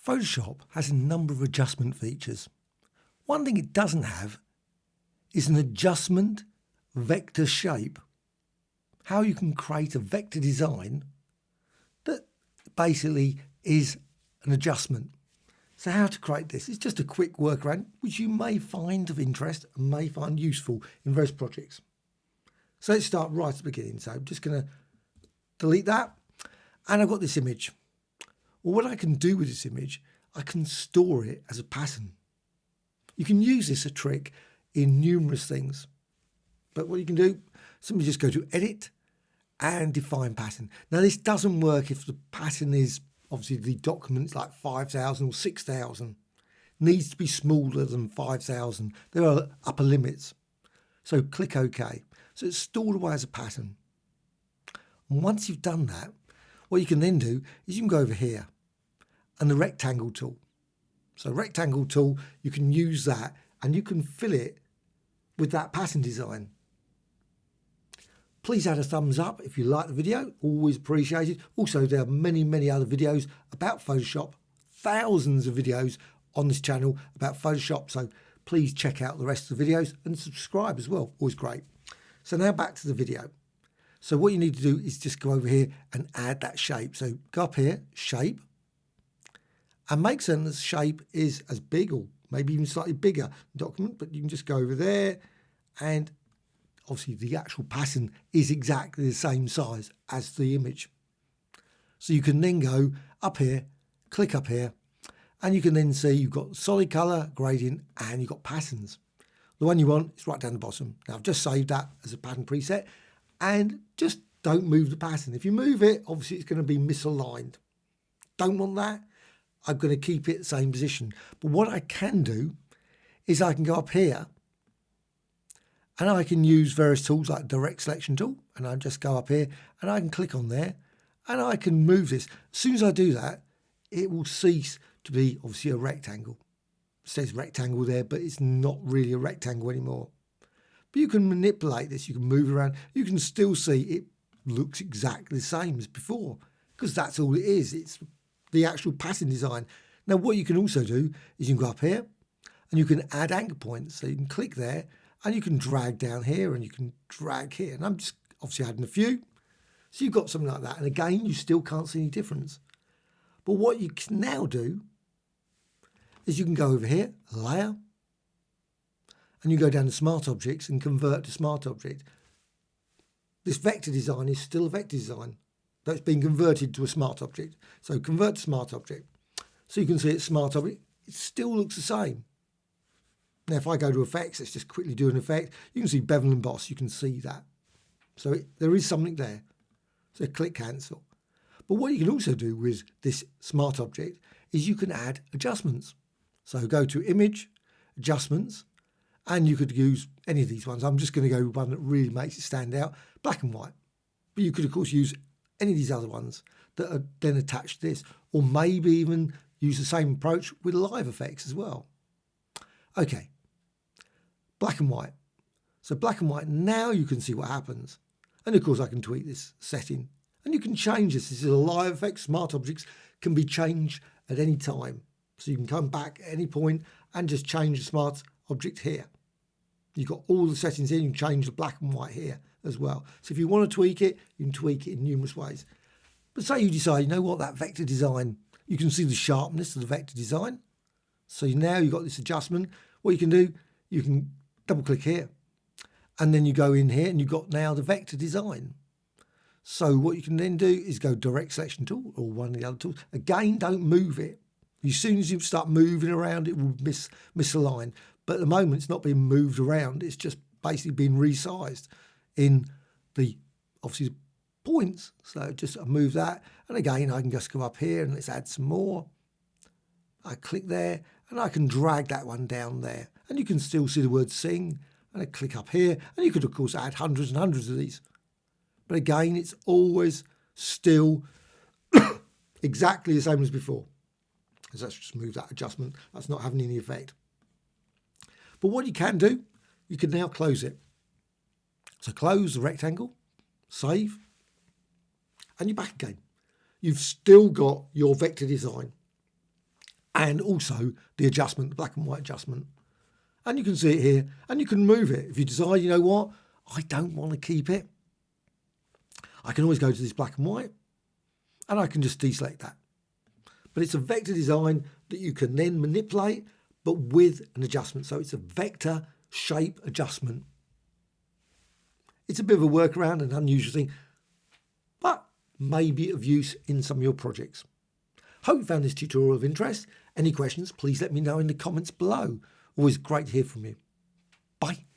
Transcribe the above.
Photoshop has a number of adjustment features. One thing it doesn't have is an adjustment vector shape. How you can create a vector design that basically is an adjustment. So how to create this? It's just a quick workaround which you may find of interest and may find useful in various projects. So let's start right at the beginning. So I'm just going to delete that, and I've got this image. Well, what I can do with this image, I can store it as a pattern. You can use this a trick in numerous things. But what you can do, simply just go to Edit and Define Pattern. Now, this doesn't work if the pattern is, obviously, the document's like 5,000 or 6,000. Needs to be smaller than 5,000. There are upper limits. So click OK. So it's stored away as a pattern. And once you've done that, what you can then do is you can go over here and the rectangle tool. So rectangle tool, you can use that and you can fill it with that pattern design. Please add a thumbs up if you like the video, always appreciated. Also, there are many, many other videos about Photoshop, thousands of videos on this channel about Photoshop. So please check out the rest of the videos and subscribe as well, always great. So now back to the video. So what you need to do is just go over here and add that shape. So go up here, shape, and make certain the shape is as big or maybe even slightly bigger document, but you can just go over there and obviously the actual pattern is exactly the same size as the image. So you can then go up here, click up here, and you can then see you've got solid color, gradient, and you've got patterns. The one you want is right down the bottom. Now I've just saved that as a pattern preset. And just don't move the pattern. If you move it, obviously it's going to be misaligned. Don't want that. I'm going to keep it the same position. But what I can do is I can go up here and I can use various tools like direct selection tool. And I just go up here and I can click on there and I can move this. As soon as I do that, it will cease to be obviously a rectangle. It says rectangle there, but it's not really a rectangle anymore. But you can manipulate this, you can move around, you can still see it looks exactly the same as before because that's all it is. It's the actual pattern design. Now, what you can also do is you can go up here and you can add anchor points. So you can click there and you can drag down here and you can drag here. And I'm just obviously adding a few. So you've got something like that. And again, you still can't see any difference. But what you can now do is you can go over here, layer, and you go down to Smart Objects and convert to Smart Object. This vector design is still a vector design, though it's been converted to a Smart Object. So convert to Smart Object. So you can see it's Smart Object. It still looks the same. Now, if I go to Effects, let's just quickly do an effect. You can see Bevel and Emboss. You can see that. So there is something there. So click Cancel. But what you can also do with this Smart Object is you can add adjustments. So go to Image, Adjustments, and you could use any of these ones. I'm just going to go with one that really makes it stand out, black and white. But you could, of course, use any of these other ones that are then attached to this, or maybe even use the same approach with live effects as well. Okay, black and white. So black and white, now you can see what happens. And of course, I can tweak this setting. And you can change this. This is a live effect. Smart Objects can be changed at any time. So you can come back at any point and just change the Smart Object here. You've got all the settings here. You can change the black and white here as well. So if you want to tweak it, you can tweak it in numerous ways. But say you decide, you know what, that vector design, you can see the sharpness of the vector design. So now you've got this adjustment. What you can do, you can double click here. And then you go in here and you've got now the vector design. So what you can then do is go direct selection tool or one of the other tools. Again, don't move it. As soon as you start moving around, it will misalign. But at the moment, it's not being moved around. It's just basically being resized in the, obviously, points. So just move that. And again, I can just go up here and let's add some more. I click there and I can drag that one down there. And you can still see the word sing. And I click up here. And you could, of course, add hundreds and hundreds of these. But again, it's always still exactly the same as before. So let's just move that adjustment. That's not having any effect. But what you can do, you can now close it. So close the rectangle, save, and you're back again. You've still got your vector design. and also the adjustment, the black and white adjustment. And you can see it here, and you can move it. If you decide, you know what, I don't want to keep it, I can always go to this black and white, and I can just deselect that. But it's a vector design that you can then manipulate, but with an adjustment. So it's a vector shape adjustment. It's a bit of a workaround, an unusual thing, but maybe of use in some of your projects. Hope you found this tutorial of interest. Any questions, please let me know in the comments below. Always great to hear from you. Bye.